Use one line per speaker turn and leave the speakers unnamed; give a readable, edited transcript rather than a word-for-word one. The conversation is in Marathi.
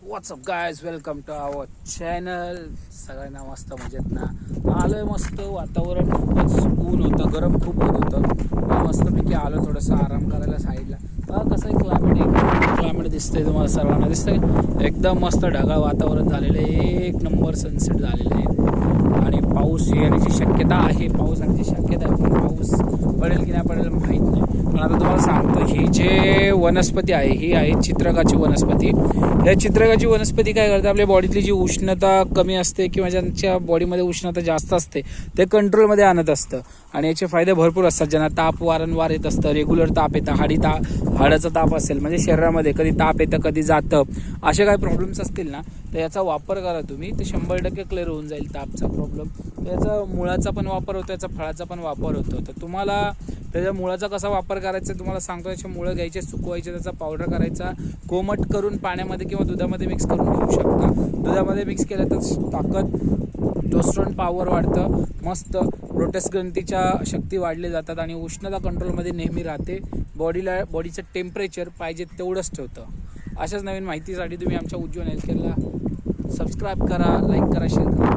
WhatsApp guys, welcome to our channel. सगळ्यांना मस्त मजेत ना आलोय. मस्त वातावरण, खूपच ऊन होतं, गरम खूप होत होतं. मस्तपैकी आलो थोडंसं आराम करायला साईडला. कसं आहे क्लायमेट दिसतंय तुम्हाला सर्वांना, दिसतंय एकदम मस्त ढगाळ वातावरण झालेलं आहे. एक नंबर सनसेट झालेलं आहे आणि पाऊस येण्याची शक्यता आहे. पाऊस आणण्याची शक्यता आहे, पण पाऊस पडेल की नाही पडेल माहीत नाही. पण आता तुम्हाला सांगतो, ही जे वनस्पती आहे ही आहे चित्रकाची वनस्पती. या चित्रकाची वनस्पती काय करते, आपल्या बॉडीतली जी उष्णता कमी असते किंवा ज्यांच्या बॉडीमध्ये उष्णता जास्त असते ते कंट्रोलमध्ये आणत असतं. आणि याचे फायदे भरपूर असतात. ज्यांना ताप वारंवार येत असतं, रेग्युलर ताप येतं, हाडाचा ताप असेल, म्हणजे शरीरामध्ये कधी ताप येतं कधी जातं, असे काही प्रॉब्लेम्स असतील ना, तर याचा वापर करा तुम्ही, ते 100% क्लिअर होऊन जाईल तापचा प्रॉब्लेम. याचा मुळाचा पण वापर होतो, याचा फळाचा पण वापर होतो. तर तुम्हाला त्याच्या मुळाचा कसा वापर करायचा तुम्हाला सांगतो. याचे मुळं घ्यायचे, सुकवायचे, त्याचा पावडर करायचा, कोमट करून पाण्यामध्ये किंवा दुधामध्ये मिक्स करून घेऊ शकता. दुधामध्ये मिक्स केलं तर ताकद, टेस्टोस्टेरोन पॉवर वाढतं, मस्त प्रोटेस्ट ग्रंथीच्या शक्ती वाढले जातात आणि उष्णता कंट्रोलमध्ये नेहमी राहते. बॉडीचं टेम्परेचर पाहिजे तेवढंच ठेवतं. अशाच नवीन माहितीसाठी तुम्ही आमच्या उज्ज्वल हेल्थकेअरला सबस्क्राईब करा, लाईक करा, शेअर करा.